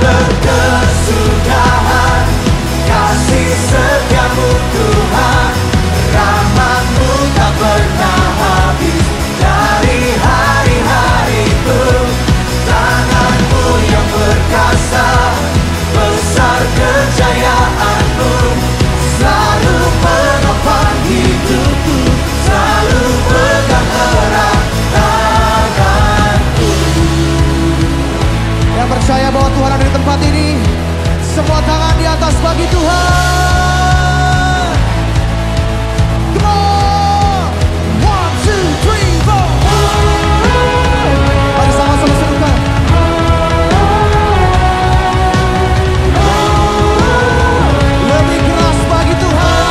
berkesudahan, kasih setiamu Tuhan, rahmat-Mu tak pernah habis. Dari hari-hariku, tangan-Mu yang perkasa, besar kejayaan-Mu, selalu menopang hidupku, selalu pegang erat tanganku. Yang percaya bahwa Tuhan ada di tempat ini, semua tangan di atas bagi Tuhan. Come on, 1, 2, 3, 4. Mari sama-sama serukan. Lebih keras bagi Tuhan.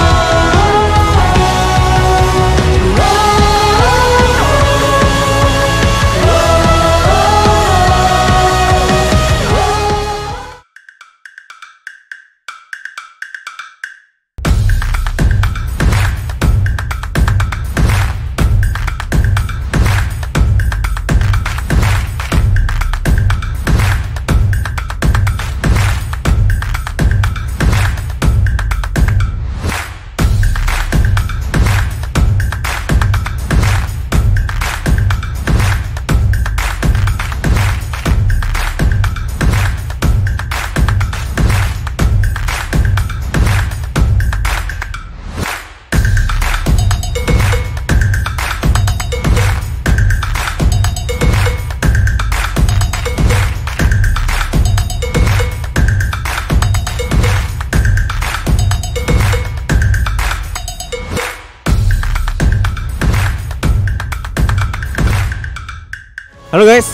Halo guys,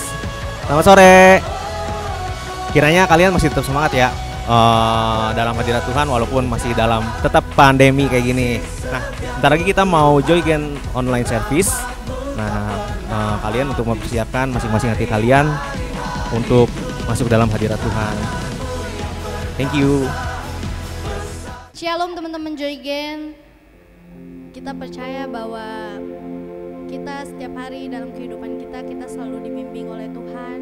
selamat sore. Kiranya kalian masih tetap semangat ya dalam hadirat Tuhan walaupun masih dalam tetap pandemi kayak gini. Nah, bentar lagi kita mau join online service. Nah, kalian untuk mempersiapkan masing-masing hati kalian untuk masuk dalam hadirat Tuhan. Thank you. Shalom teman-teman Joygen. Kita percaya bahwa kita setiap hari dalam kehidupan kita selalu dibimbing oleh Tuhan.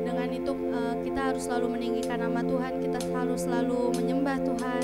Dengan itu kita harus selalu meninggikan nama Tuhan, kita selalu menyembah Tuhan.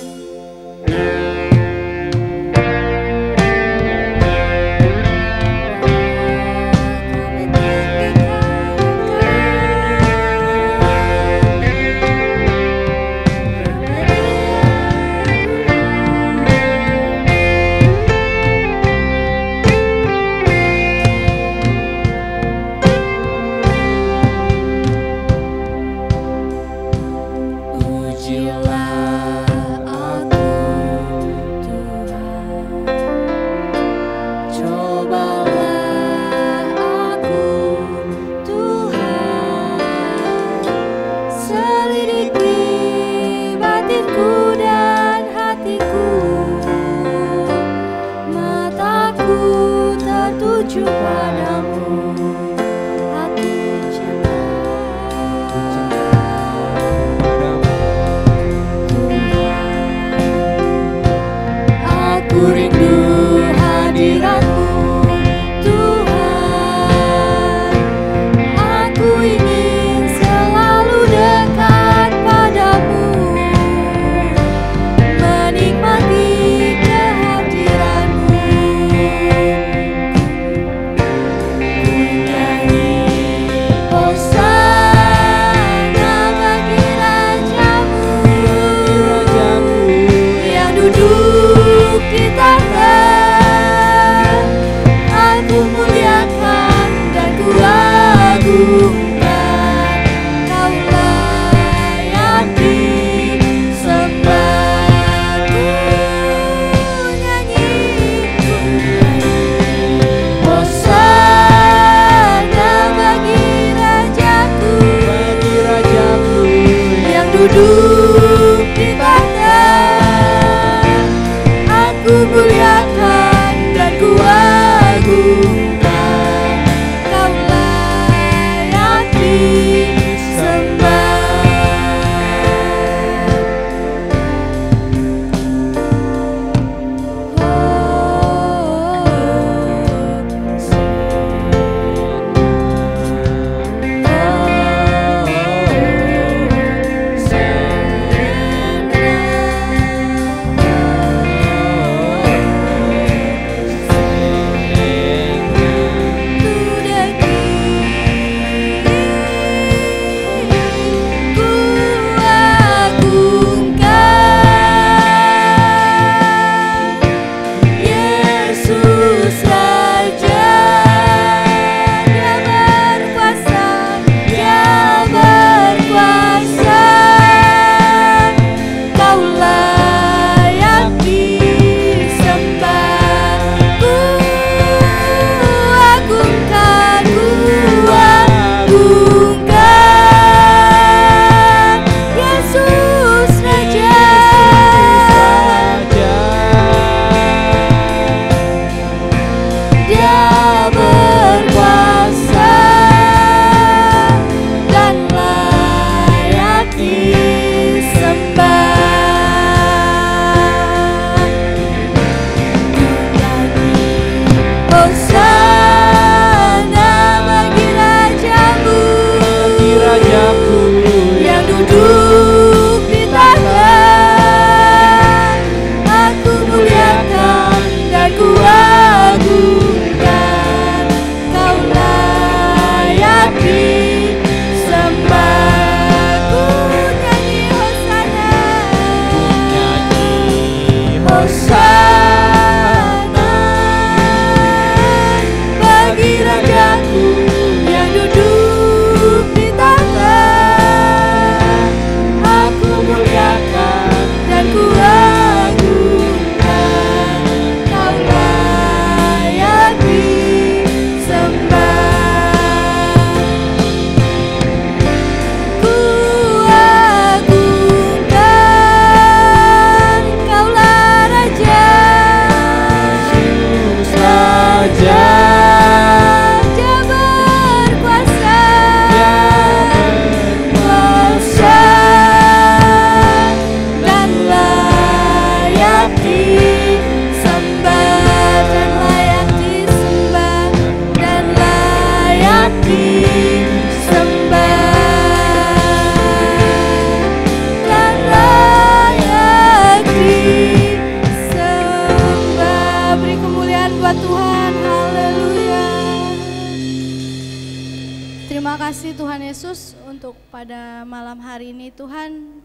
untuk pada malam hari ini Tuhan.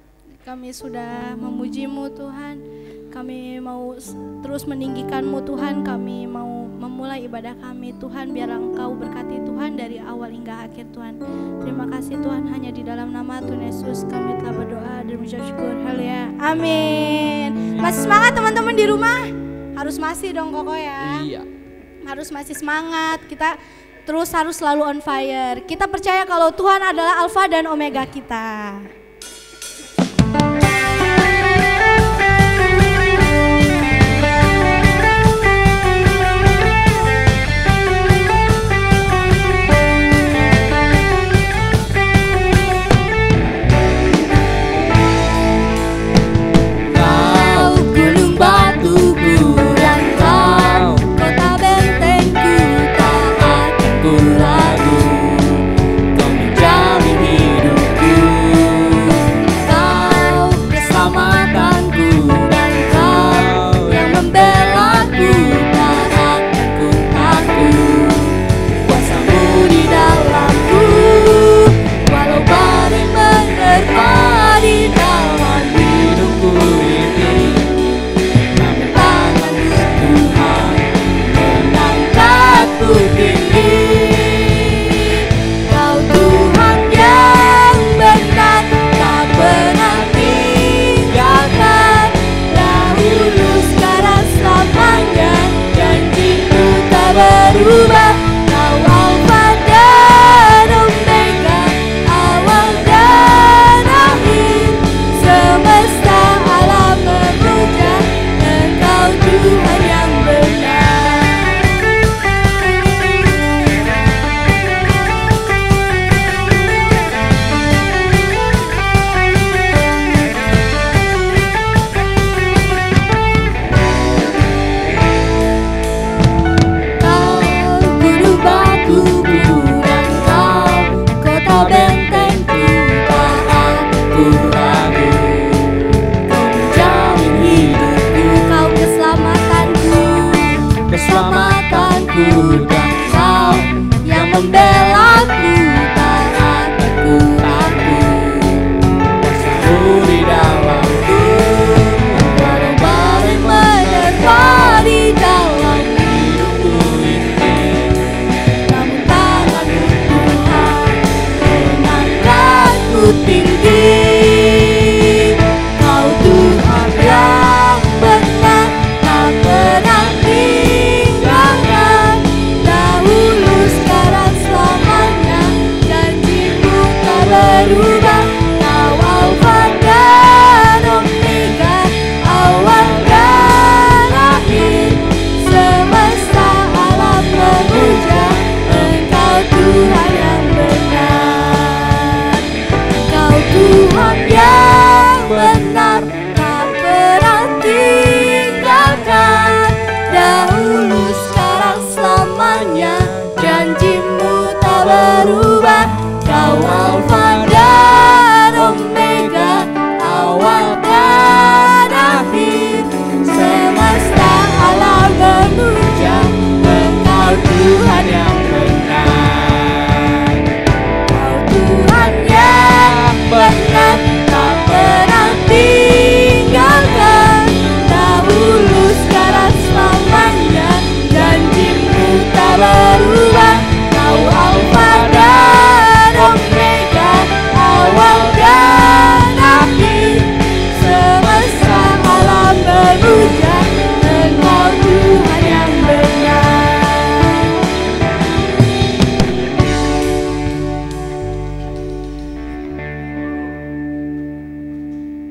Kami sudah memuji-Mu Tuhan. Kami mau terus meninggikan-Mu Tuhan. Kami mau memulai ibadah kami Tuhan. Biar Engkau berkati Tuhan dari awal hingga akhir Tuhan. Terima kasih Tuhan, hanya di dalam nama Tuhan Yesus kami telah berdoa dan mengucap syukur. Haleluya. Amin. Masih semangat teman-teman di rumah? Harus masih dong Koko ya. Iya. Harus masih semangat. Kita terus harus selalu on fire. Kita percaya kalau Tuhan adalah Alfa dan Omega kita.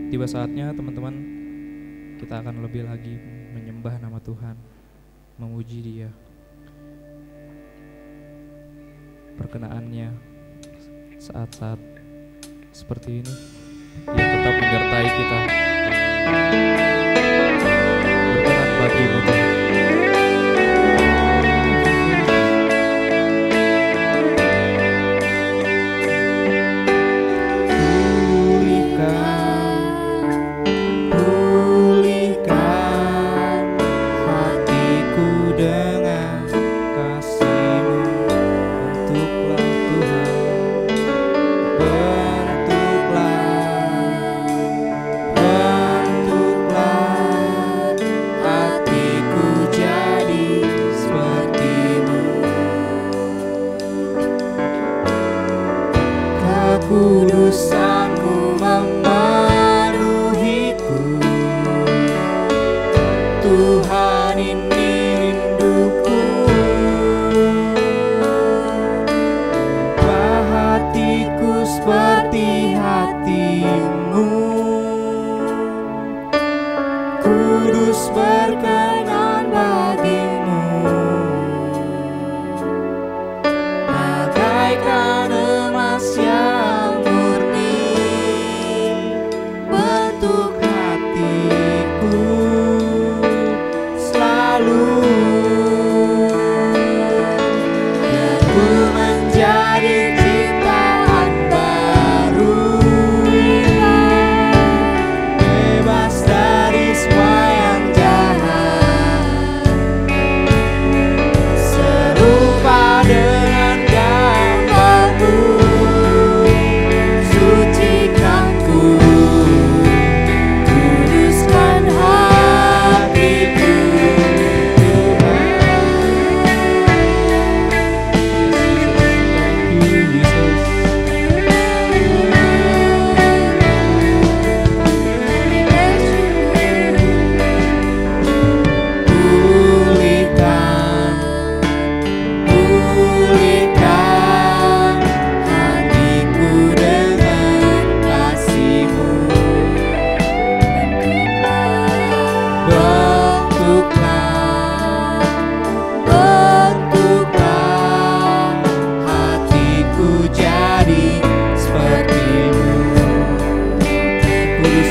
Tiba saatnya teman-teman, kita akan lebih lagi menyembah nama Tuhan, memuji Dia. Perkenaannya saat-saat seperti ini, Dia tetap menyertai kita. Berkenan bagimu Tuhan. But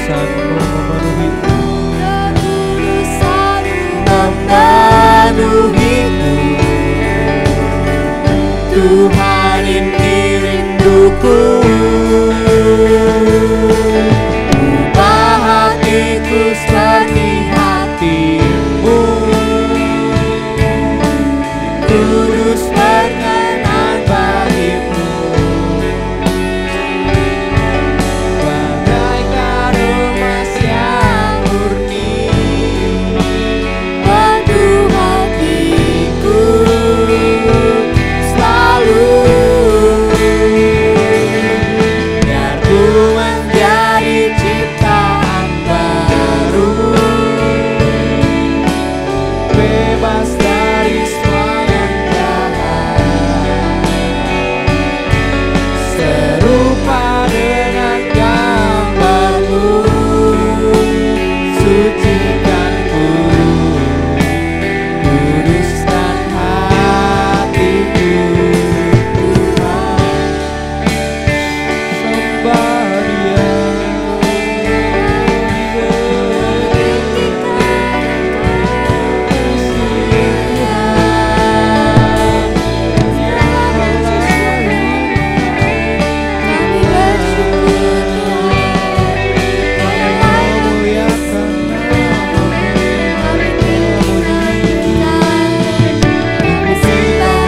kekudusanmu memenuhiku. memenuhiku. Tuhan ini rinduku. Ubah hatiku seperti hatimu. Kudus berkenan bagimu. Bagaikan emas yang murni. Penuh hatiku selalu. Biar ku menjadi ciptaan baru. Bebas dari semua yang jahat. Serupa dengan gambarmu. Sucikanku. Kuduskan hatiku. Tuhan, Sembah Dia. Kami bersyukur Tuhan, Memuliakan nama-Mu. kami tinggikan Tuhan, kami sembah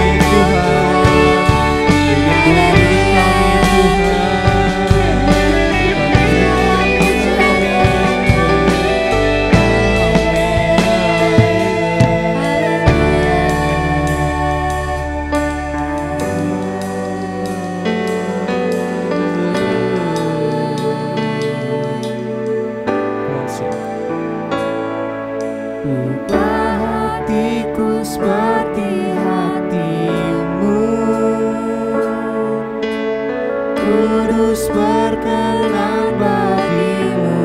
ubah hatiku seperti hatimu. Kudus berkenan bagimu.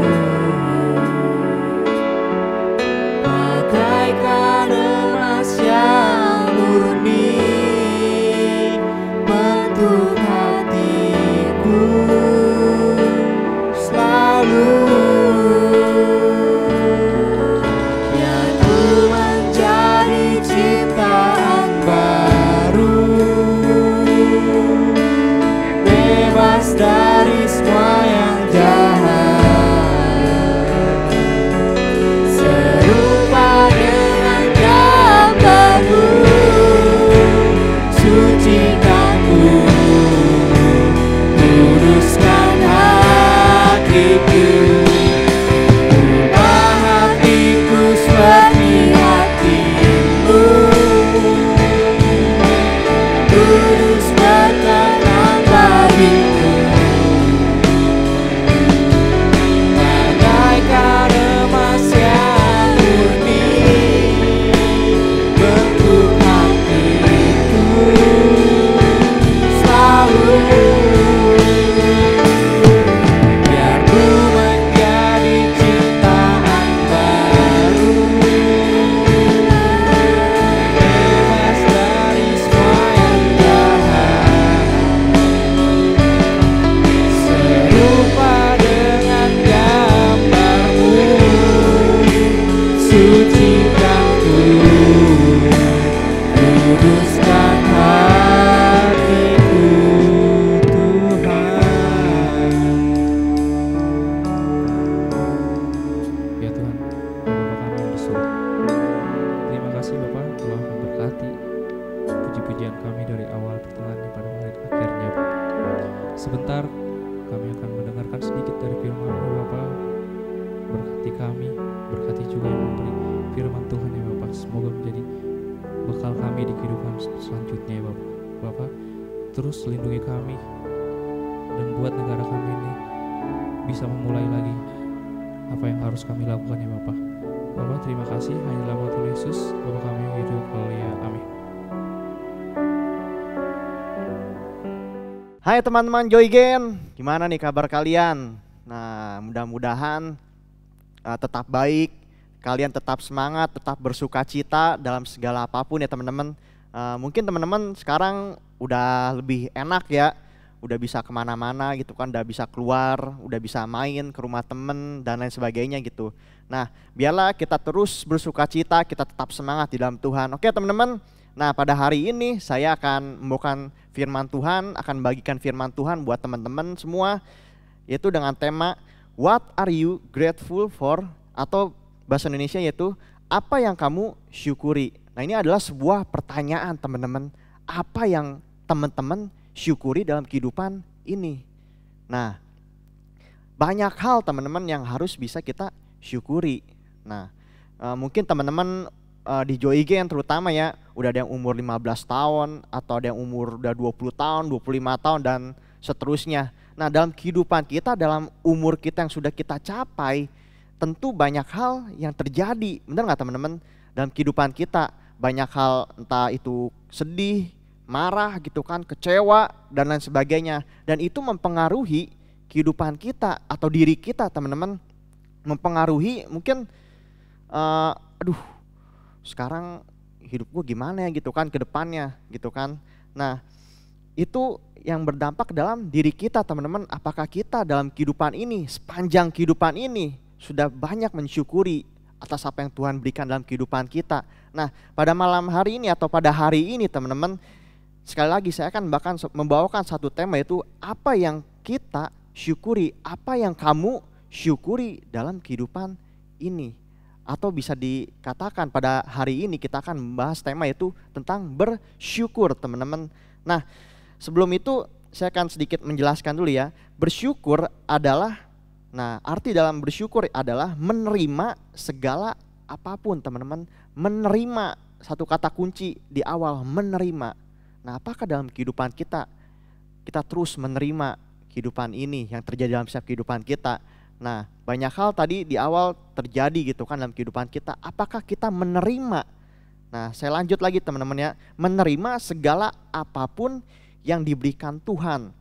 Bagaikan emas yang murni. Bentuk hatiku selalu. Biar ku menjadi ciptaan baru. Bebas dari semua yang jahat. Serupa dengan gambarmu. Sucikanku. Kuduskan hatiku. Ubah hatiku seperti hatimu. Kudus berkenan bagimu. Bagaikan emas yang murni. Bentuk hatiku selalu. Biar ku menjadi ciptaan baru. Bebas dari semua yang jahat. Serupa dengan gambarmu. Sucikanku. Kuduskan hatiku. Tuhan. Ya Tuhan, Bapa kami yang di surga. Terima kasih Bapak telah memberkati puji-pujian kami dari awal pertengahan pada akhirnya. Sebentar kami akan mendengarkan sedikit dari firman-Mu Bapak. Berkati kami, berkati juga yang memberi firman Tuhan ya Bapak. Semoga menjadi bekal kami di kehidupan selanjutnya ya Bapak. Bapak, terus lindungi kami dan buat negara kami ini bisa memulai lagi apa yang harus kami lakukan ya Bapak. Bapak terima kasih, hanya dalam nama Tuhan Yesus Bapak kami yang hidup mulia, amin. Hai teman-teman Joygen, gimana nih kabar kalian? Nah, mudah-mudahan tetap baik, kalian tetap semangat, tetap bersuka cita dalam segala apapun ya teman-teman. Mungkin teman-teman sekarang udah lebih enak ya udah bisa kemana-mana gitu kan, udah bisa keluar, udah bisa main ke rumah temen dan lain sebagainya gitu. Nah, biarlah kita terus bersuka cita, kita tetap semangat di dalam Tuhan. Oke teman-teman, nah pada hari ini saya akan membawakan firman Tuhan, akan bagikan firman Tuhan buat teman-teman semua, yaitu dengan tema What are you grateful for? Atau bahasa Indonesia yaitu apa yang kamu syukuri. Nah ini adalah sebuah pertanyaan teman-teman, apa yang teman-teman syukuri dalam kehidupan ini. Nah banyak hal teman-teman yang harus bisa kita syukuri. Nah mungkin teman-teman di Joygen terutama ya, udah ada yang umur 15 tahun atau ada yang umur udah 20 tahun, 25 tahun dan seterusnya. Nah dalam kehidupan kita, dalam umur kita yang sudah kita capai, tentu banyak hal yang terjadi, benar nggak teman-teman? Dalam kehidupan kita banyak hal, entah itu sedih, marah gitu kan, kecewa dan lain sebagainya. Dan itu mempengaruhi kehidupan kita atau diri kita teman-teman. Mempengaruhi mungkin, aduh sekarang hidup gue gimana ya gitu kan ke depannya gitu kan. Nah itu yang berdampak dalam diri kita teman-teman. Apakah kita dalam kehidupan ini, sepanjang kehidupan ini sudah banyak mensyukuri atas apa yang Tuhan berikan dalam kehidupan kita. Nah pada malam hari ini atau pada hari ini teman-teman, sekali lagi saya akan bahkan membawakan satu tema, yaitu apa yang kita syukuri, apa yang kamu syukuri dalam kehidupan ini. Atau bisa dikatakan pada hari ini kita akan membahas tema itu tentang bersyukur teman-teman. Nah sebelum itu saya akan sedikit menjelaskan dulu ya. Bersyukur adalah, nah arti dalam bersyukur adalah menerima segala apapun teman-teman. Menerima, satu kata kunci di awal, menerima. Nah apakah dalam kehidupan kita terus menerima kehidupan ini yang terjadi dalam setiap kehidupan kita. Nah banyak hal tadi di awal terjadi gitu kan dalam kehidupan kita. Apakah kita menerima? Nah saya lanjut lagi teman-teman ya. Menerima segala apapun yang diberikan Tuhan.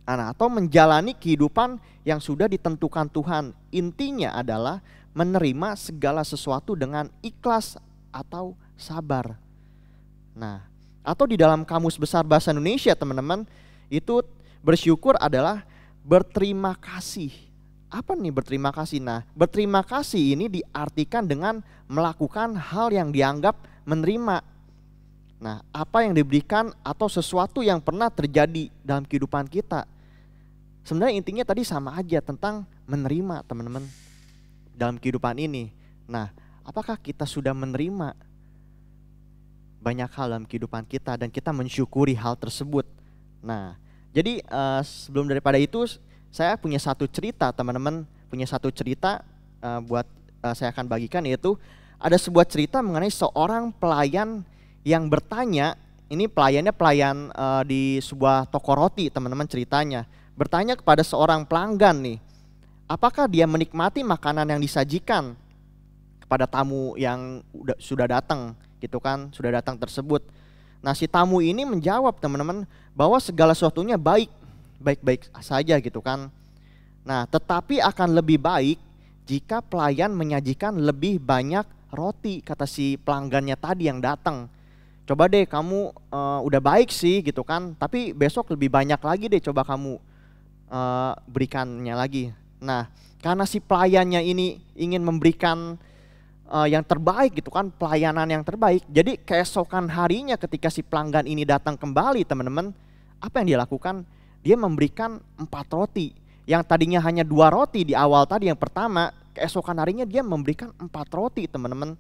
Nah, atau menjalani kehidupan yang sudah ditentukan Tuhan. Intinya adalah menerima segala sesuatu dengan ikhlas atau sabar. Nah atau di dalam Kamus Besar Bahasa Indonesia teman-teman, itu bersyukur adalah berterima kasih. Apa nih berterima kasih? Nah berterima kasih ini diartikan dengan melakukan hal yang dianggap menerima. Nah apa yang diberikan atau sesuatu yang pernah terjadi dalam kehidupan kita. Sebenarnya intinya tadi sama aja tentang menerima teman-teman dalam kehidupan ini. Nah apakah kita sudah menerima banyak hal dalam kehidupan kita dan kita mensyukuri hal tersebut. Nah jadi sebelum daripada itu, saya punya satu cerita teman-teman, buat saya akan bagikan, yaitu ada sebuah cerita mengenai seorang pelayan yang bertanya. Ini pelayan di sebuah toko roti teman-teman ceritanya. Bertanya kepada seorang pelanggan nih, apakah dia menikmati makanan yang disajikan kepada tamu yang sudah datang gitu kan, sudah datang tersebut. Nah si tamu ini menjawab teman-teman bahwa segala sesuatunya baik-baik saja gitu kan. Nah tetapi akan lebih baik jika pelayan menyajikan lebih banyak roti, kata si pelanggannya tadi yang datang. Coba deh kamu udah baik sih gitu kan, tapi besok lebih banyak lagi deh coba kamu berikannya lagi. Nah karena si pelayannya ini ingin memberikan yang terbaik gitu kan, pelayanan yang terbaik. Jadi keesokan harinya ketika si pelanggan ini datang kembali teman-teman, apa yang dia lakukan? Dia memberikan 4 roti. Yang tadinya hanya 2 roti di awal tadi yang pertama, keesokan harinya dia memberikan 4 roti teman-teman.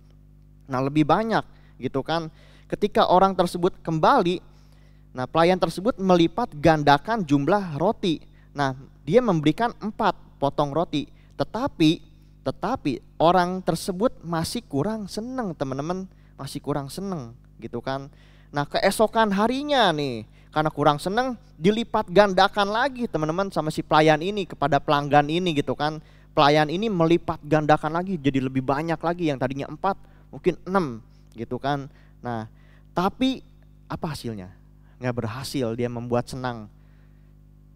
Nah lebih banyak gitu kan. Ketika orang tersebut kembali, nah pelayan tersebut melipat gandakan jumlah roti. Nah dia memberikan 4 potong roti. Tetapi orang tersebut masih kurang senang teman-teman. Masih kurang senang gitu kan. Nah keesokan harinya nih, karena kurang senang, dilipat gandakan lagi teman-teman sama si pelayan ini kepada pelanggan ini gitu kan. Pelayan ini melipat gandakan lagi jadi lebih banyak lagi, yang tadinya 4 mungkin 6 gitu kan. Nah tapi apa hasilnya? Nggak berhasil dia membuat senang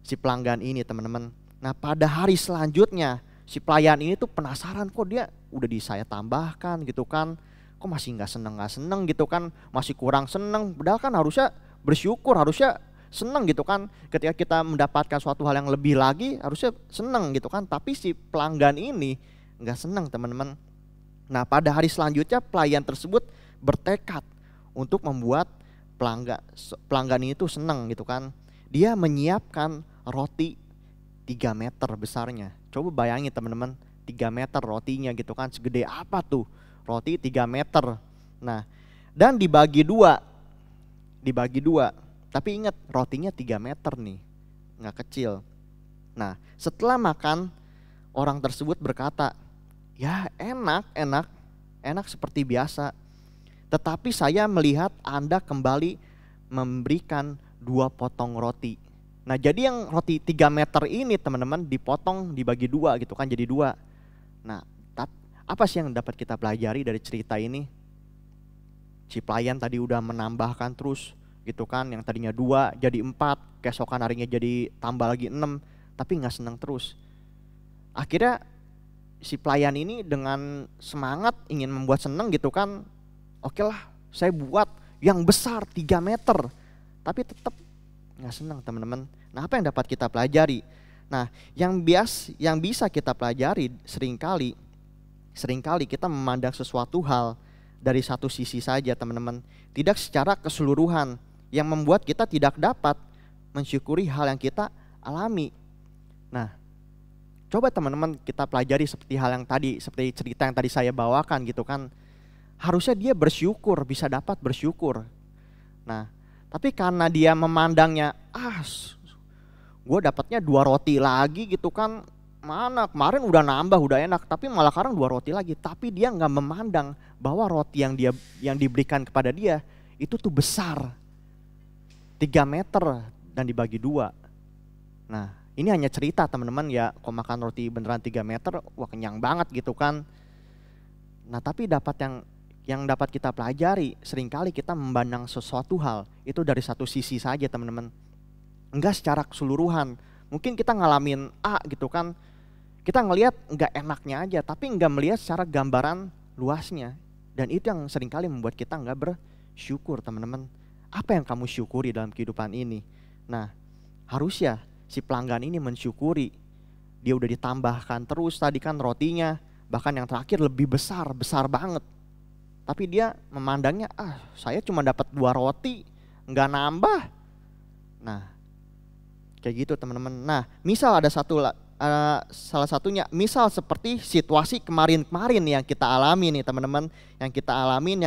si pelanggan ini teman-teman. Nah pada hari selanjutnya si pelayan ini tuh penasaran, kok dia udah saya tambahkan gitu kan, kok masih nggak seneng gitu kan, masih kurang seneng. Padahal kan harusnya bersyukur, harusnya seneng gitu kan. Ketika kita mendapatkan suatu hal yang lebih lagi harusnya seneng gitu kan. Tapi si pelanggan ini nggak seneng teman-teman. Nah pada hari selanjutnya pelayan tersebut bertekad untuk membuat pelanggan ini tuh seneng gitu kan. Dia menyiapkan roti 3 meter besarnya. Coba bayangin teman-teman, 3 meter rotinya gitu kan. Segede apa tuh roti 3 meter. Nah dan dibagi dua. Tapi ingat rotinya 3 meter nih, nggak kecil. Nah setelah makan orang tersebut berkata, ya enak seperti biasa. Tetapi saya melihat Anda kembali memberikan 2 potong roti. Nah jadi yang roti 3 meter ini teman-teman dipotong dibagi 2 gitu kan, jadi 2. Nah apa sih yang dapat kita pelajari dari cerita ini? Si pelayan tadi udah menambahkan terus gitu kan, yang tadinya 2 jadi 4, keesokan harinya jadi tambah lagi 6, tapi gak senang terus. Akhirnya si pelayan ini dengan semangat ingin membuat senang gitu kan, oke lah saya buat yang besar 3 meter, tapi tetap nggak senang teman-teman. Nah apa yang dapat kita pelajari? Nah yang bisa kita pelajari seringkali kita memandang sesuatu hal dari satu sisi saja teman-teman, tidak secara keseluruhan, yang membuat kita tidak dapat mensyukuri hal yang kita alami. Nah coba teman-teman kita pelajari seperti hal yang tadi, seperti cerita yang tadi saya bawakan gitu kan. Harusnya dia bersyukur, bisa dapat bersyukur. Nah tapi karena dia memandangnya, gue dapatnya 2 roti lagi gitu kan, mana kemarin udah nambah, udah enak, tapi malah sekarang 2 roti lagi. Tapi dia nggak memandang bahwa roti yang diberikan kepada dia itu tuh besar, 3 meter dan dibagi 2. Nah ini hanya cerita teman-teman ya, kalau makan roti beneran 3 meter, wah kenyang banget gitu kan. Nah tapi yang dapat kita pelajari, seringkali kita memandang sesuatu hal itu dari satu sisi saja teman-teman, enggak secara keseluruhan. Mungkin kita ngalamin A gitu kan, kita ngelihat enggak enaknya aja, tapi enggak melihat secara gambaran luasnya. Dan itu yang seringkali membuat kita enggak bersyukur teman-teman. Apa yang kamu syukuri dalam kehidupan ini? Nah harusnya si pelanggan ini mensyukuri, dia udah ditambahkan terus tadi kan rotinya, bahkan yang terakhir lebih besar banget. Tapi dia memandangnya, saya cuma dapat 2 roti, nggak nambah. Nah, kayak gitu teman-teman. Nah, misal ada salah satunya, misal seperti situasi kemarin yang kita alami nih teman-teman, yang kita alamin,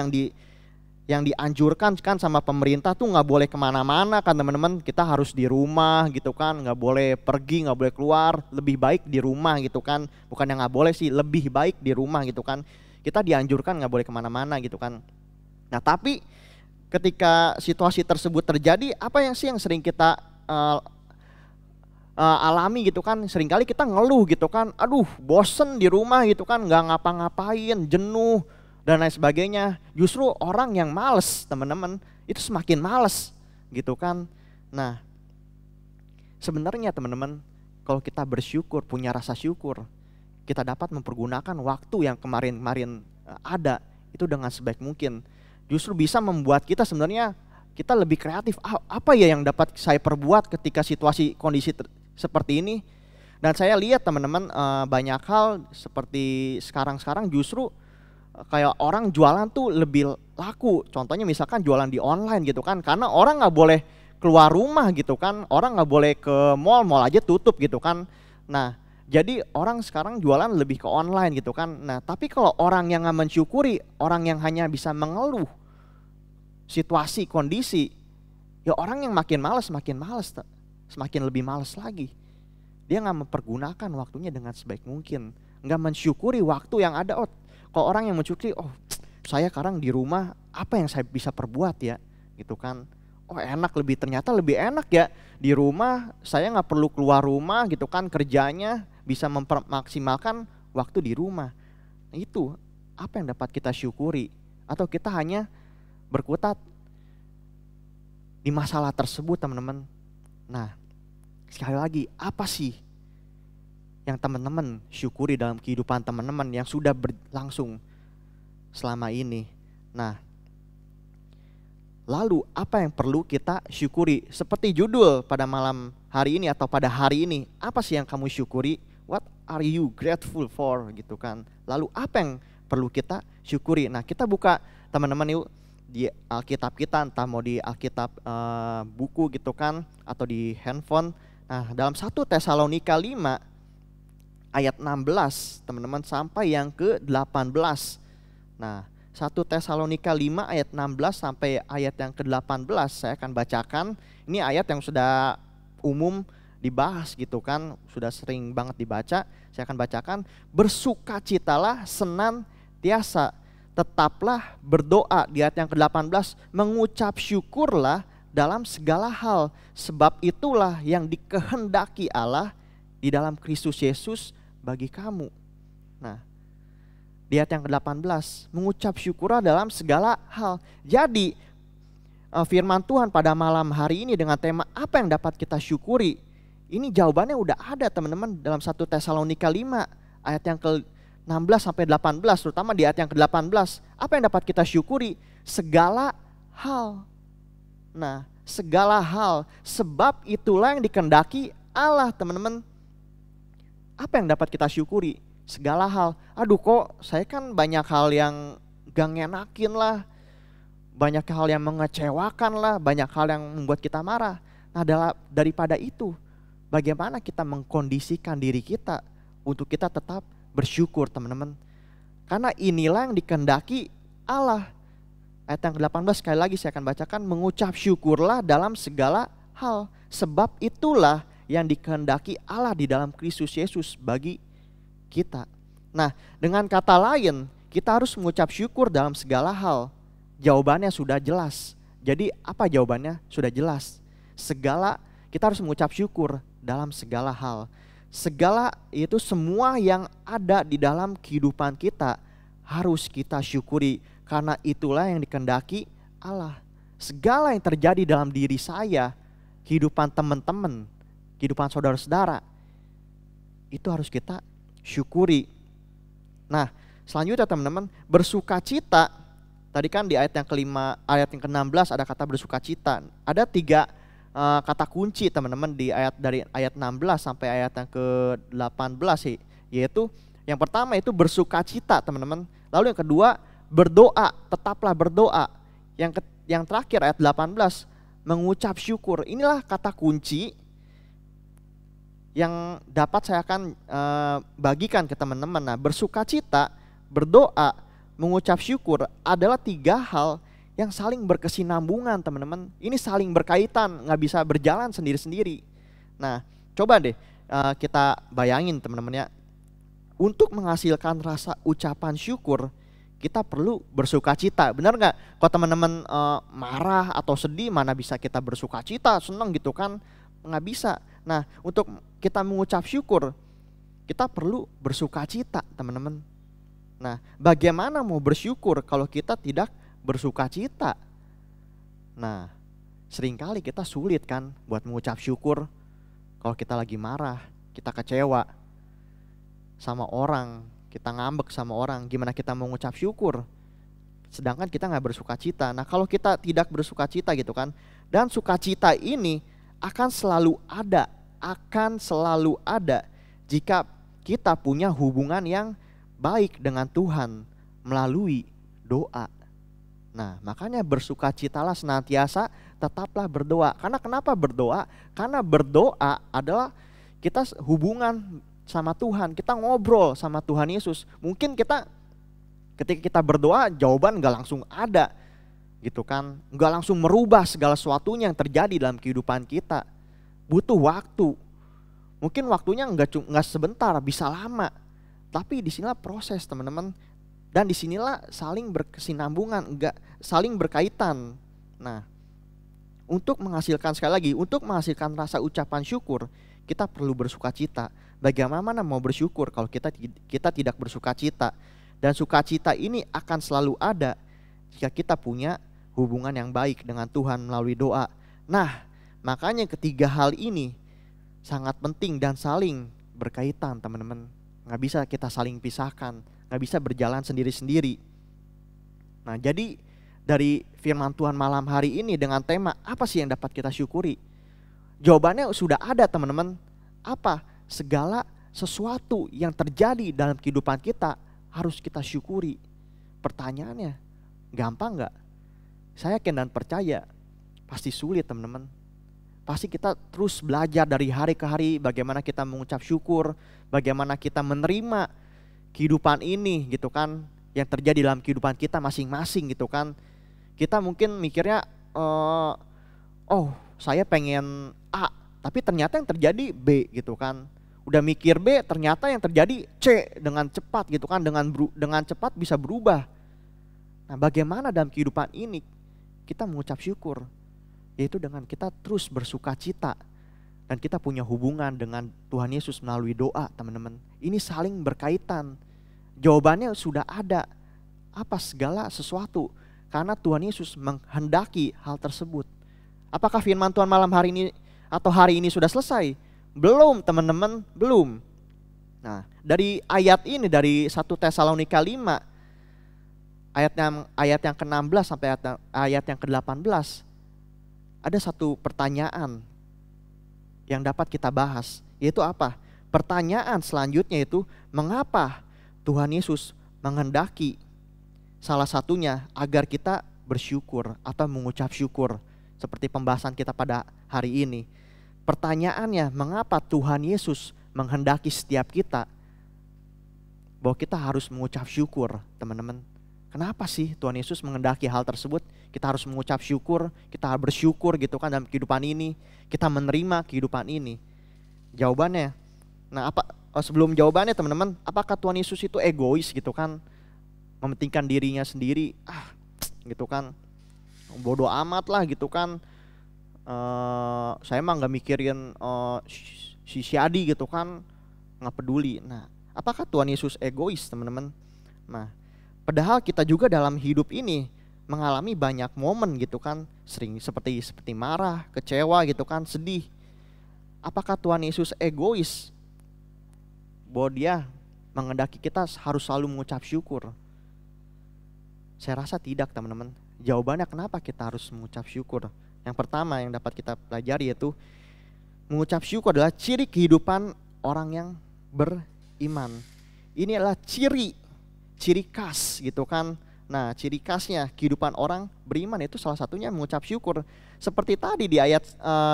yang dianjurkan kan sama pemerintah tuh nggak boleh kemana-mana kan teman-teman. Kita harus di rumah gitu kan, nggak boleh pergi, nggak boleh keluar, lebih baik di rumah gitu kan. Bukan yang nggak boleh sih, lebih baik di rumah gitu kan. Kita dianjurkan nggak boleh kemana-mana gitu kan. Nah tapi ketika situasi tersebut terjadi, apa yang sering kita alami gitu kan? Seringkali kita ngeluh gitu kan, aduh bosen di rumah gitu kan, nggak ngapa-ngapain, jenuh dan lain sebagainya. Justru orang yang males teman-teman itu semakin males gitu kan. Nah sebenarnya teman-teman, kalau kita bersyukur, punya rasa syukur, kita dapat mempergunakan waktu yang kemarin ada itu dengan sebaik mungkin. Justru bisa membuat kita sebenarnya kita lebih kreatif. Apa ya yang dapat saya perbuat ketika situasi kondisi seperti ini? Dan saya lihat teman-teman, banyak hal seperti sekarang justru kayak orang jualan tuh lebih laku. Contohnya misalkan jualan di online gitu kan, karena orang nggak boleh keluar rumah gitu kan, orang nggak boleh ke mall aja tutup gitu kan. Nah jadi orang sekarang jualan lebih ke online gitu kan. Nah tapi kalau orang yang nggak mensyukuri, orang yang hanya bisa mengeluh situasi, kondisi, ya orang yang makin malas, semakin lebih malas lagi. Dia nggak mempergunakan waktunya dengan sebaik mungkin, nggak mensyukuri waktu yang ada. Kalau orang yang mensyukuri, saya sekarang di rumah, apa yang saya bisa perbuat ya gitu kan. Ternyata lebih enak ya di rumah, saya nggak perlu keluar rumah gitu kan, kerjanya bisa mempermaksimalkan waktu di rumah. Nah, itu apa yang dapat kita syukuri, atau kita hanya berkutat di masalah tersebut teman-teman. Nah sekali lagi, apa sih yang teman-teman syukuri dalam kehidupan teman-teman yang sudah berlangsung selama ini? Nah Lalu apa yang perlu kita syukuri? Seperti judul pada malam hari ini atau pada hari ini, apa sih yang kamu syukuri? What are you grateful for gitu kan? Lalu apa yang perlu kita syukuri? Nah, kita buka teman-teman yuk di Alkitab kita, entah mau di Alkitab buku gitu kan atau di handphone. Nah, dalam 1 Tesalonika 5 ayat 16 teman-teman sampai yang ke-18. Nah, 1 Tesalonika 5 ayat 16 sampai ayat yang ke-18 saya akan bacakan. Ini ayat yang sudah umum dibahas gitu kan, sudah sering banget dibaca. Saya akan bacakan, bersukacitalah senantiasa, tetaplah berdoa. Di ayat yang ke-18, mengucap syukurlah dalam segala hal, sebab itulah yang dikehendaki Allah di dalam Kristus Yesus bagi kamu. Nah, di ayat yang ke-18, mengucap syukurlah dalam segala hal. Jadi firman Tuhan pada malam hari ini dengan tema apa yang dapat kita syukuri, ini jawabannya udah ada teman-teman dalam 1 Tesalonika 5 ayat yang ke-16 sampai 18, terutama di ayat yang ke-18. Apa yang dapat kita syukuri? Segala hal. Nah, segala hal, sebab itulah yang dikehendaki Allah, teman-teman. Apa yang dapat kita syukuri? Segala hal. Aduh, kok saya kan banyak hal yang gak ngenakin lah, banyak hal yang mengecewakan lah, banyak hal yang membuat kita marah. Nah, daripada itu, bagaimana kita mengkondisikan diri kita untuk kita tetap bersyukur, teman-teman. Karena inilah yang dikehendaki Allah. Ayat yang ke-18 sekali lagi saya akan bacakan, mengucap syukurlah dalam segala hal, sebab itulah yang dikehendaki Allah di dalam Kristus Yesus bagi kita. Nah, dengan kata lain, kita harus mengucap syukur dalam segala hal. Jawabannya sudah jelas. Jadi apa jawabannya? Sudah jelas. Kita harus mengucap syukur dalam segala hal. Segala itu semua yang ada di dalam kehidupan kita harus kita syukuri, karena itulah yang dikehendaki Allah. Segala yang terjadi dalam diri saya, kehidupan teman-teman, kehidupan saudara-saudara, itu harus kita syukuri. Nah, selanjutnya teman-teman, bersukacita. Tadi kan di ayat yang kelima, ayat yang ke-16 ada kata bersukacita. Ada 3 kata kunci teman-teman di dari ayat 16 sampai ayat yang ke-18 sih. Yaitu yang pertama itu bersukacita, teman-teman. Lalu yang kedua berdoa, tetaplah berdoa. Yang terakhir ayat 18 mengucap syukur. Inilah kata kunci yang dapat saya akan bagikan ke teman-teman. Nah, bersukacita, berdoa, mengucap syukur adalah 3 hal yang saling berkesinambungan, teman-teman. Ini saling berkaitan, nggak bisa berjalan sendiri-sendiri. Nah, coba deh kita bayangin teman-teman ya. Untuk menghasilkan rasa ucapan syukur, kita perlu bersukacita. Benar nggak? Kalau teman-teman marah atau sedih, mana bisa kita bersukacita, senang gitu kan? Nggak bisa. Nah, untuk kita mengucap syukur, kita perlu bersukacita, teman-teman. Nah, bagaimana mau bersyukur kalau kita tidak bersukacita? Nah, seringkali kita sulit kan buat mengucap syukur kalau kita lagi marah, kita kecewa sama orang, kita ngambek sama orang. Gimana kita mau mengucap syukur sedangkan kita nggak bersukacita? Nah, kalau kita tidak bersukacita gitu kan, dan sukacita ini akan selalu ada jika kita punya hubungan yang baik dengan Tuhan melalui doa. Nah, makanya bersukacitalah senantiasa, tetaplah berdoa. Karena kenapa berdoa? Karena berdoa adalah kita hubungan sama Tuhan, kita ngobrol sama Tuhan Yesus. Mungkin ketika kita berdoa, jawaban gak langsung ada gitu kan, gak langsung merubah segala sesuatunya yang terjadi dalam kehidupan kita. Butuh waktu. Mungkin waktunya nggak sebentar, bisa lama. Tapi disinilah proses, teman-teman. Dan disinilah saling berkesinambungan, saling berkaitan. Nah, untuk menghasilkan, sekali lagi, untuk menghasilkan rasa ucapan syukur, kita perlu bersukacita. Bagaimana mau bersyukur kalau kita tidak bersukacita? Dan sukacita ini akan selalu ada jika kita punya hubungan yang baik dengan Tuhan melalui doa. Nah, makanya ketiga hal ini sangat penting dan saling berkaitan, teman-teman. Nggak bisa kita saling pisahkan, nggak bisa berjalan sendiri-sendiri. Nah, jadi dari firman Tuhan malam hari ini dengan tema apa sih yang dapat kita syukuri? Jawabannya sudah ada teman-teman. Apa? Segala sesuatu yang terjadi dalam kehidupan kita harus kita syukuri. Pertanyaannya, gampang nggak? Saya yakin dan percaya pasti sulit teman-teman. Pasti kita terus belajar dari hari ke hari bagaimana kita mengucap syukur, bagaimana kita menerima kehidupan ini gitu kan, yang terjadi dalam kehidupan kita masing-masing gitu kan. Kita mungkin mikirnya, oh saya pengen A, tapi ternyata yang terjadi B gitu kan. Udah mikir B, ternyata yang terjadi C dengan cepat gitu kan, dengan cepat bisa berubah. Nah, bagaimana dalam kehidupan ini kita mengucap syukur? Yaitu dengan kita terus bersuka cita dan kita punya hubungan dengan Tuhan Yesus melalui doa teman-teman. Ini saling berkaitan. Jawabannya sudah ada. Apa segala sesuatu? Karena Tuhan Yesus menghendaki hal tersebut. Apakah firman Tuhan malam hari ini atau hari ini sudah selesai? Belum teman-teman, belum. Nah, dari ayat ini, dari 1 Tesalonika 5 ayat yang ke-16 sampai ayat yang ke-18, ada satu pertanyaan yang dapat kita bahas, yaitu apa? Pertanyaan selanjutnya itu, mengapa Tuhan Yesus menghendaki salah satunya agar kita bersyukur atau mengucap syukur, seperti pembahasan kita pada hari ini. Pertanyaannya, mengapa Tuhan Yesus menghendaki setiap kita bahwa kita harus mengucap syukur, teman-teman? Kenapa sih Tuhan Yesus menghendaki hal tersebut? Kita harus mengucap syukur, kita harus bersyukur gitu kan dalam kehidupan ini. Kita menerima kehidupan ini. Jawabannya, sebelum jawabannya teman-teman, apakah Tuhan Yesus itu egois gitu kan? Mementingkan dirinya sendiri, gitu kan. Bodoh amat lah gitu kan. Saya mah gak mikirin si Adi gitu kan, gak peduli. Nah, apakah Tuhan Yesus egois teman-teman? Nah, padahal kita juga dalam hidup ini mengalami banyak momen gitu kan, sering seperti marah, kecewa gitu kan, sedih. Apakah Tuhan Yesus egois bahwa Dia menghendaki kita harus selalu mengucap syukur? Saya rasa tidak teman-teman. Jawabannya kenapa kita harus mengucap syukur? Yang pertama yang dapat kita pelajari yaitu mengucap syukur adalah ciri kehidupan orang yang beriman. Ini adalah ciri khas gitu kan. Nah, ciri khasnya kehidupan orang beriman itu salah satunya mengucap syukur. Seperti tadi di ayat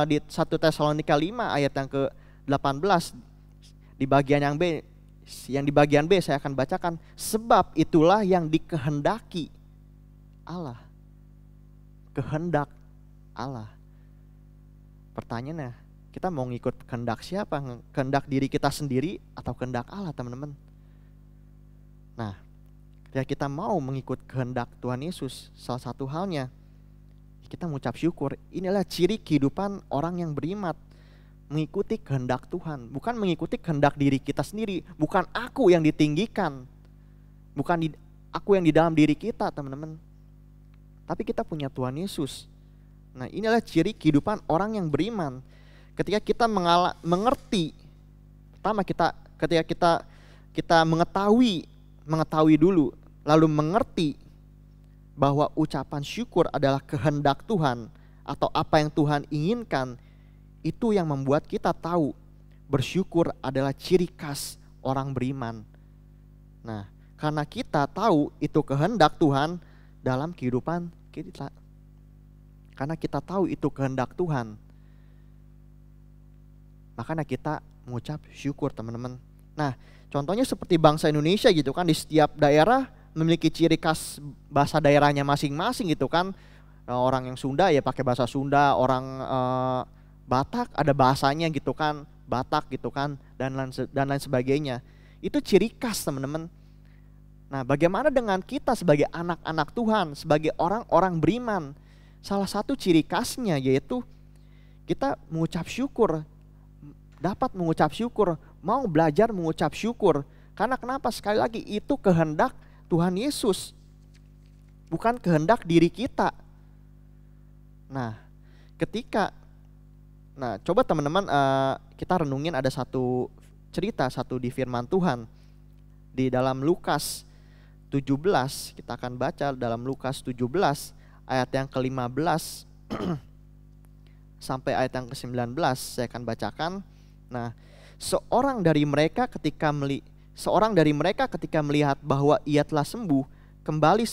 di 1 Tesalonika 5 ayat yang ke-18 di bagian yang B, yang di bagian B saya akan bacakan, sebab itulah yang dikehendaki Allah. Kehendak Allah. Pertanyaannya, kita mau ngikut kehendak siapa? Kehendak diri kita sendiri atau kehendak Allah, teman-teman? Nah, ketika kita mau mengikut kehendak Tuhan Yesus, salah satu halnya kita mengucap syukur. Inilah ciri kehidupan orang yang beriman, mengikuti kehendak Tuhan, bukan mengikuti kehendak diri kita sendiri, bukan aku yang ditinggikan, bukan aku yang di dalam diri kita, teman-teman. Tapi kita punya Tuhan Yesus. Nah, inilah ciri kehidupan orang yang beriman. Ketika kita mengerti, pertama ketika kita mengetahui dulu, lalu mengerti bahwa ucapan syukur adalah kehendak Tuhan atau apa yang Tuhan inginkan, itu yang membuat kita tahu bersyukur adalah ciri khas orang beriman. Nah, karena kita tahu itu kehendak Tuhan dalam kehidupan kita, karena kita tahu itu kehendak Tuhan, makanya kita mengucap syukur, teman-teman. Nah, contohnya seperti bangsa Indonesia gitu kan, di setiap daerah memiliki ciri khas bahasa daerahnya masing-masing gitu kan. Orang yang Sunda ya pakai bahasa Sunda, orang Batak ada bahasanya gitu kan, Batak gitu kan, dan lain sebagainya. Itu ciri khas, teman-teman. Nah, bagaimana dengan kita sebagai anak-anak Tuhan, sebagai orang-orang beriman? Salah satu ciri khasnya yaitu kita mengucap syukur, dapat mengucap syukur, mau belajar mengucap syukur. Karena kenapa? Sekali lagi, itu kehendak Tuhan Yesus, bukan kehendak diri kita. Nah, coba teman-teman kita renungin, ada satu cerita, satu di firman Tuhan di dalam Lukas 17. Kita akan baca dalam Lukas 17 ayat yang ke-15 sampai ayat yang ke-19 saya akan bacakan. Nah, seorang dari mereka ketika melihat bahwa ia telah sembuh, kembali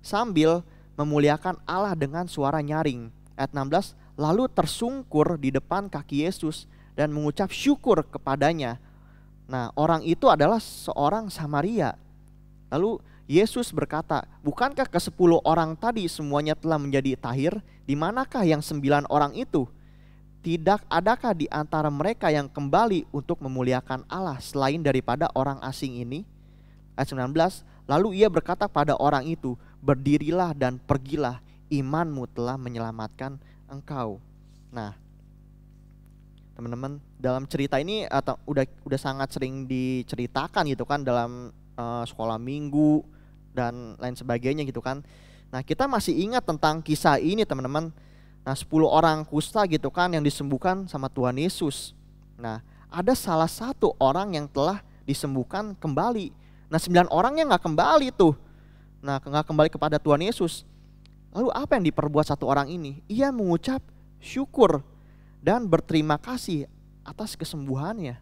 sambil memuliakan Allah dengan suara nyaring. Ayat 16, lalu tersungkur di depan kaki Yesus dan mengucap syukur kepadanya. Nah, orang itu adalah seorang Samaria. Lalu Yesus berkata, bukankah ke-10 orang tadi semuanya telah menjadi tahir? Di manakah yang 9 orang itu? Tidak adakah di antara mereka yang kembali untuk memuliakan Allah selain daripada orang asing ini? Ayat 19, lalu ia berkata pada orang itu, berdirilah dan pergilah, imanmu telah menyelamatkan engkau. Nah, teman-teman, dalam cerita ini udah sangat sering diceritakan gitu kan dalam sekolah minggu dan lain sebagainya gitu kan. Nah, kita masih ingat tentang kisah ini, teman-teman. Nah, 10 orang kusta gitu kan yang disembuhkan sama Tuhan Yesus. Nah, ada salah satu orang yang telah disembuhkan kembali. Nah, 9 orangnya nggak kembali tuh. Nah, nggak kembali kepada Tuhan Yesus. Lalu apa yang diperbuat satu orang ini? Ia mengucap syukur dan berterima kasih atas kesembuhannya.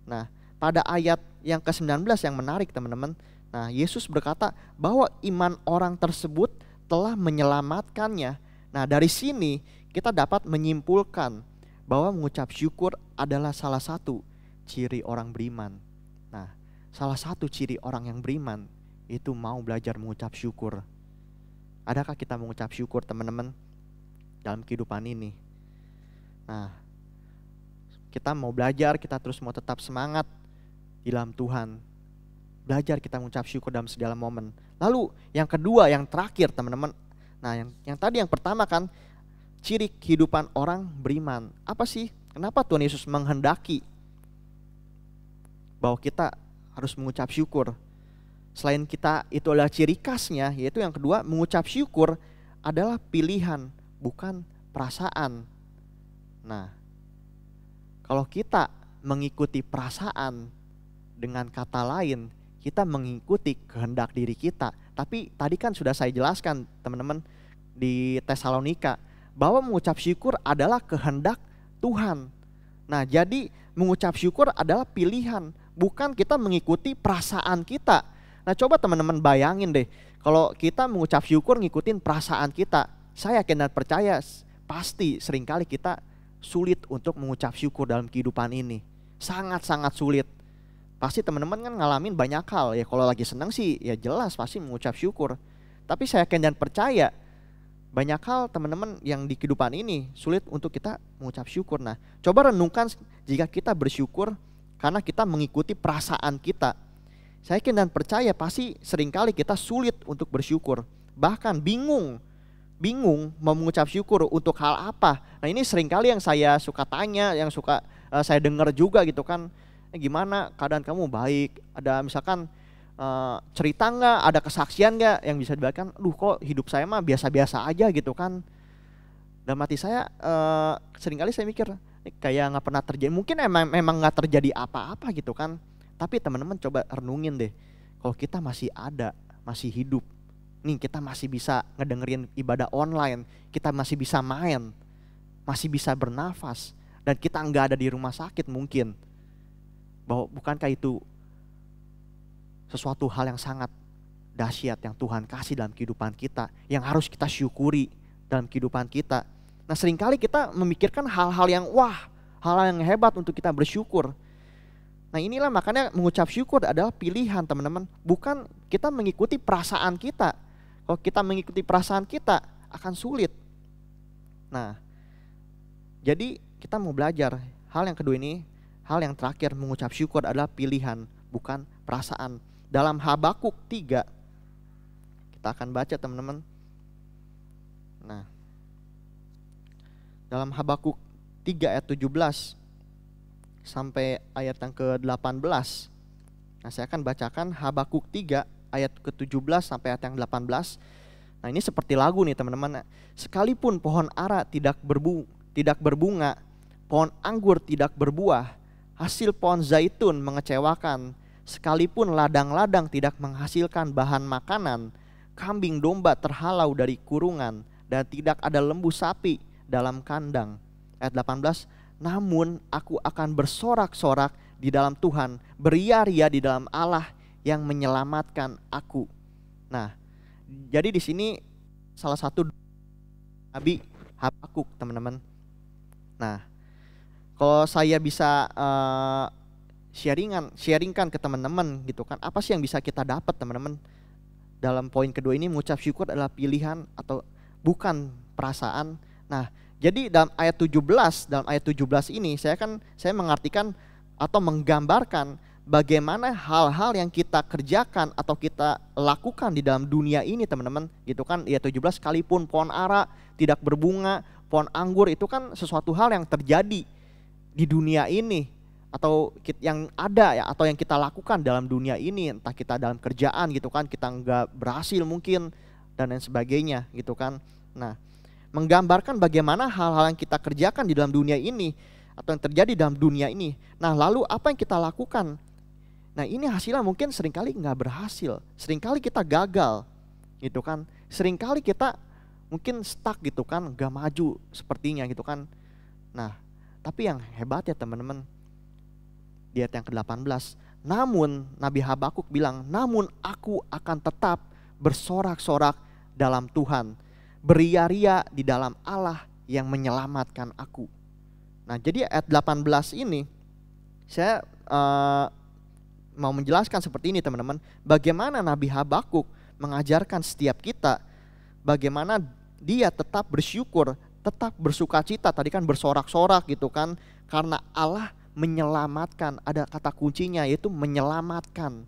Nah, pada ayat yang ke-19 yang menarik, teman-teman. Nah, Yesus berkata bahwa iman orang tersebut telah menyelamatkannya. Nah, dari sini kita dapat menyimpulkan bahwa mengucap syukur adalah salah satu ciri orang beriman. Nah, salah satu ciri orang yang beriman itu mau belajar mengucap syukur. Adakah kita mengucap syukur, teman-teman, dalam kehidupan ini? Nah, kita mau belajar, kita terus mau tetap semangat di dalam Tuhan. Belajar kita mengucap syukur dalam segala momen. Lalu yang kedua, yang terakhir, teman-teman. Nah, yang tadi yang pertama kan ciri kehidupan orang beriman. Apa sih? Kenapa Tuhan Yesus menghendaki bahwa kita harus mengucap syukur? Selain kita itu adalah ciri khasnya, yaitu yang kedua, mengucap syukur adalah pilihan, bukan perasaan. Nah, kalau kita mengikuti perasaan, dengan kata lain, kita mengikuti kehendak diri kita. Tapi tadi kan sudah saya jelaskan, teman-teman, di Tesalonika, bahwa mengucap syukur adalah kehendak Tuhan. Nah, jadi mengucap syukur adalah pilihan, bukan kita mengikuti perasaan kita. Nah, coba teman-teman bayangin deh, kalau kita mengucap syukur ngikutin perasaan kita, saya yakin dan percaya pasti seringkali kita sulit untuk mengucap syukur dalam kehidupan ini. Sangat-sangat sulit. Pasti teman-teman kan ngalamin banyak hal ya. Kalau lagi senang sih ya jelas pasti mengucap syukur. Tapi saya yakin dan percaya banyak hal, teman-teman, yang di kehidupan ini sulit untuk kita mengucap syukur. Nah, coba renungkan jika kita bersyukur karena kita mengikuti perasaan kita. Saya yakin dan percaya pasti seringkali kita sulit untuk bersyukur. Bahkan bingung mau mengucap syukur untuk hal apa. Nah, ini seringkali yang saya suka tanya, yang suka saya dengar juga gitu kan. Gimana keadaan kamu? Baik. Ada misalkan cerita nggak, ada kesaksian nggak yang bisa dibagikan? Kok hidup saya mah biasa-biasa aja gitu kan. Dalam hati saya seringkali saya mikir kayak nggak pernah terjadi. Mungkin memang nggak terjadi apa-apa gitu kan. Tapi teman-teman coba renungin deh, kalau kita masih ada, masih hidup, nih kita masih bisa ngedengerin ibadah online, kita masih bisa main, masih bisa bernafas, dan kita nggak ada di rumah sakit mungkin. Bahwa bukankah itu sesuatu hal yang sangat dahsyat yang Tuhan kasih dalam kehidupan kita, yang harus kita syukuri dalam kehidupan kita. Nah, seringkali kita memikirkan hal-hal yang hal-hal yang hebat untuk kita bersyukur. Nah, inilah makanya mengucap syukur adalah pilihan, teman-teman. Bukan kita mengikuti perasaan kita. Kalau kita mengikuti perasaan kita akan sulit. Nah, jadi kita mau belajar hal yang kedua ini. Hal yang terakhir, mengucap syukur adalah pilihan, bukan perasaan. Dalam Habakuk 3, kita akan baca, teman-teman. Nah, dalam Habakuk 3 ayat 17 sampai ayat yang ke-18. Nah, saya akan bacakan Habakuk 3 ayat ke-17 sampai ayat yang 18. Nah, ini seperti lagu nih, teman-teman. Sekalipun pohon ara tidak berbunga, pohon anggur tidak berbuah, hasil pohon zaitun mengecewakan, sekalipun ladang-ladang tidak menghasilkan bahan makanan, kambing domba terhalau dari kurungan, dan tidak ada lembu sapi dalam kandang. Ayat 18, namun aku akan bersorak-sorak di dalam Tuhan, beria-ria di dalam Allah yang menyelamatkan aku. Nah, jadi di sini salah satu Nabi Habakuk, teman-teman. Nah, kalau saya bisa sharingkan ke teman-teman gitu kan, apa sih yang bisa kita dapat, teman-teman? Dalam poin kedua ini, mengucap syukur adalah pilihan atau bukan perasaan. Nah, jadi dalam ayat 17 ini saya mengartikan atau menggambarkan bagaimana hal-hal yang kita kerjakan atau kita lakukan di dalam dunia ini, teman-teman, gitu kan. Ayat 17, sekalipun pohon ara tidak berbunga, pohon anggur itu kan sesuatu hal yang terjadi di dunia ini, atau yang ada ya, atau yang kita lakukan dalam dunia ini, entah kita dalam kerjaan gitu kan, kita nggak berhasil mungkin dan lain sebagainya gitu kan. Nah, menggambarkan bagaimana hal-hal yang kita kerjakan di dalam dunia ini atau yang terjadi dalam dunia ini. Nah, lalu apa yang kita lakukan? Nah, ini hasilnya mungkin seringkali nggak berhasil, seringkali kita gagal gitu kan, seringkali kita mungkin stuck gitu kan, nggak maju sepertinya gitu kan. Nah, tapi yang hebat ya teman-teman, di ayat yang ke-18, namun Nabi Habakuk bilang, namun aku akan tetap bersorak-sorak dalam Tuhan, beria-ria di dalam Allah yang menyelamatkan aku. Nah, jadi ayat 18 ini saya mau menjelaskan seperti ini, teman-teman. Bagaimana Nabi Habakuk mengajarkan setiap kita bagaimana dia tetap bersyukur, tetap bersukacita. Tadi kan bersorak-sorak gitu kan, karena Allah menyelamatkan. Ada kata kuncinya yaitu menyelamatkan.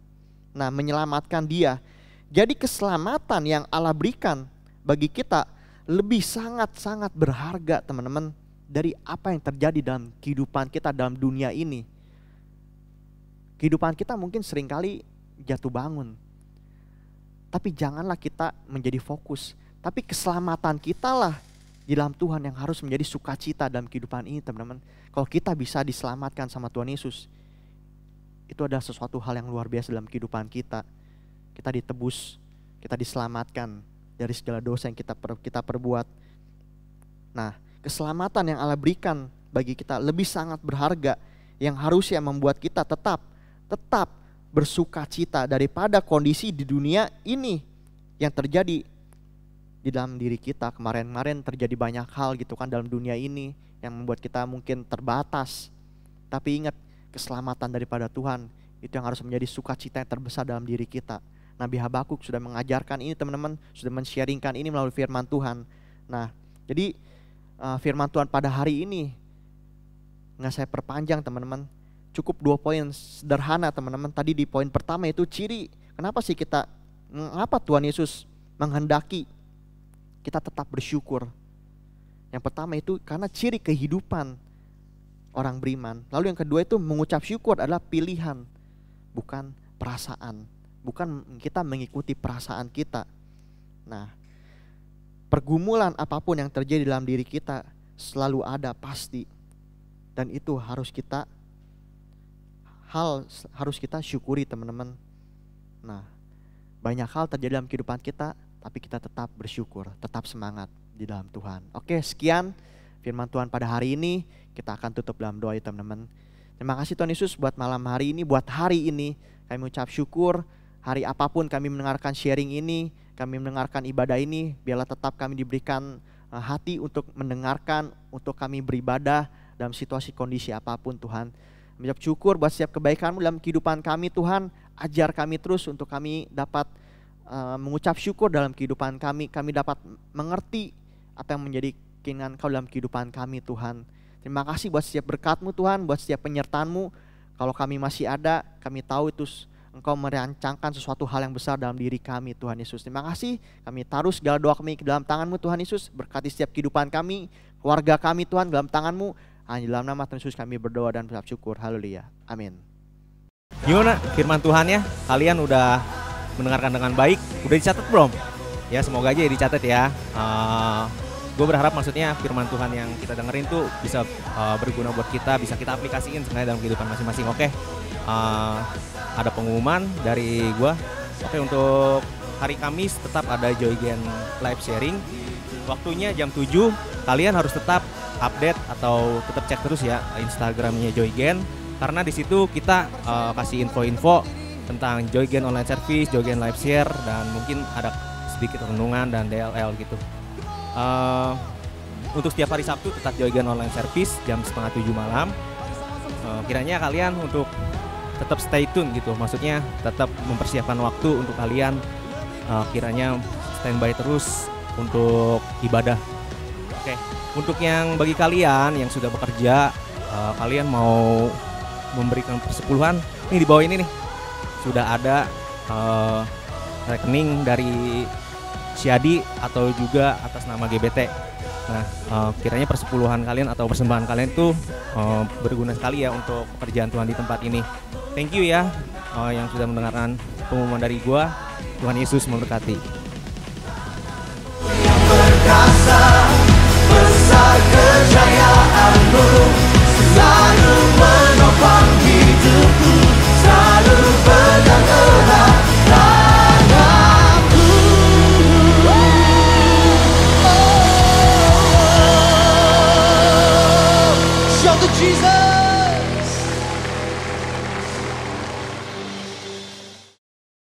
Nah, menyelamatkan dia. Jadi keselamatan yang Allah berikan bagi kita lebih sangat-sangat berharga, teman-teman, dari apa yang terjadi dalam kehidupan kita dalam dunia ini. Kehidupan kita mungkin seringkali jatuh bangun, tapi janganlah kita menjadi fokus. Tapi keselamatan kita lah di dalam Tuhan yang harus menjadi sukacita dalam kehidupan ini, teman-teman. Kalau kita bisa diselamatkan sama Tuhan Yesus, itu adalah sesuatu hal yang luar biasa dalam kehidupan kita. Kita ditebus, kita diselamatkan dari segala dosa yang kita perbuat. Nah, keselamatan yang Allah berikan bagi kita lebih sangat berharga, yang harusnya membuat kita tetap bersukacita daripada kondisi di dunia ini yang terjadi di dalam diri kita. Kemarin terjadi banyak hal gitu kan dalam dunia ini yang membuat kita mungkin terbatas. Tapi ingat, keselamatan daripada Tuhan itu yang harus menjadi sukacita yang terbesar dalam diri kita. Nabi Habakuk sudah mengajarkan ini, teman-teman, sudah men-sharingkan ini melalui firman Tuhan. Nah, jadi firman Tuhan pada hari ini nggak saya perpanjang, teman-teman. Cukup 2 poin sederhana, teman-teman. Tadi di poin pertama itu ciri kenapa sih mengapa Tuhan Yesus menghendaki kita tetap bersyukur. Yang pertama itu karena ciri kehidupan orang beriman. Lalu yang kedua itu mengucap syukur adalah pilihan, bukan perasaan. Bukan kita mengikuti perasaan kita. Nah, pergumulan apapun yang terjadi dalam diri kita selalu ada, pasti. Dan itu harus kita syukuri, teman-teman. Nah, banyak hal terjadi dalam kehidupan kita, tapi kita tetap bersyukur, tetap semangat di dalam Tuhan. Oke, sekian firman Tuhan pada hari ini. Kita akan tutup dalam doa ya, teman-teman. Terima kasih Tuhan Yesus buat malam hari ini, buat hari ini. Kami mengucap syukur, hari apapun kami mendengarkan sharing ini, kami mendengarkan ibadah ini, biarlah tetap kami diberikan hati untuk mendengarkan, untuk kami beribadah dalam situasi kondisi apapun, Tuhan. Mengucap syukur buat setiap kebaikan-Mu dalam kehidupan kami, Tuhan. Ajar kami terus untuk kami dapat mengucap syukur dalam kehidupan kami. Kami dapat mengerti apa yang menjadi keinginan Kau dalam kehidupan kami, Tuhan. Terima kasih buat setiap berkat-Mu, Tuhan, buat setiap penyertaan-Mu. Kalau kami masih ada, kami tahu itu Engkau merancangkan sesuatu hal yang besar dalam diri kami, Tuhan Yesus. Terima kasih, kami taruh segala doa kami ke dalam tangan-Mu, Tuhan Yesus. Berkati setiap kehidupan kami, keluarga kami, Tuhan, dalam tangan-Mu. Hanya dalam nama Tuhan Yesus kami berdoa dan berucap syukur. Haleluya. Amin. Gimana firman Tuhan ya? Kalian udah mendengarkan dengan baik? Udah dicatat belum? Ya, semoga aja dicatat ya. Gue berharap maksudnya firman Tuhan yang kita dengerin tuh bisa berguna buat kita, bisa kita aplikasiin sebenarnya dalam kehidupan masing-masing. Oke. Ada pengumuman dari gue. Oke, untuk hari Kamis tetap ada Joygen live sharing. Waktunya jam 7. Kalian harus tetap update atau tetap cek terus ya Instagramnya Joygen, karena di situ kita kasih info-info tentang Joygen online service, Joygen live share, dan mungkin ada sedikit renungan dan DLL gitu. Untuk setiap hari Sabtu tetap Joygen online service jam 6:30 malam. Kiranya kalian untuk tetap stay tune gitu, maksudnya tetap mempersiapkan waktu untuk kalian kiranya standby terus untuk ibadah. Oke, untuk yang bagi kalian yang sudah bekerja, kalian mau memberikan persepuluhan, ini di bawah ini nih sudah ada rekening dari Syadi atau juga atas nama GBT. Nah, kiranya persepuluhan kalian atau persembahan kalian itu berguna sekali ya untuk pekerjaan Tuhan di tempat ini. Thank you ya yang sudah mendengarkan pengumuman dari gua. Tuhan Yesus memberkati. Perkasa, besar kejayaanmu selalu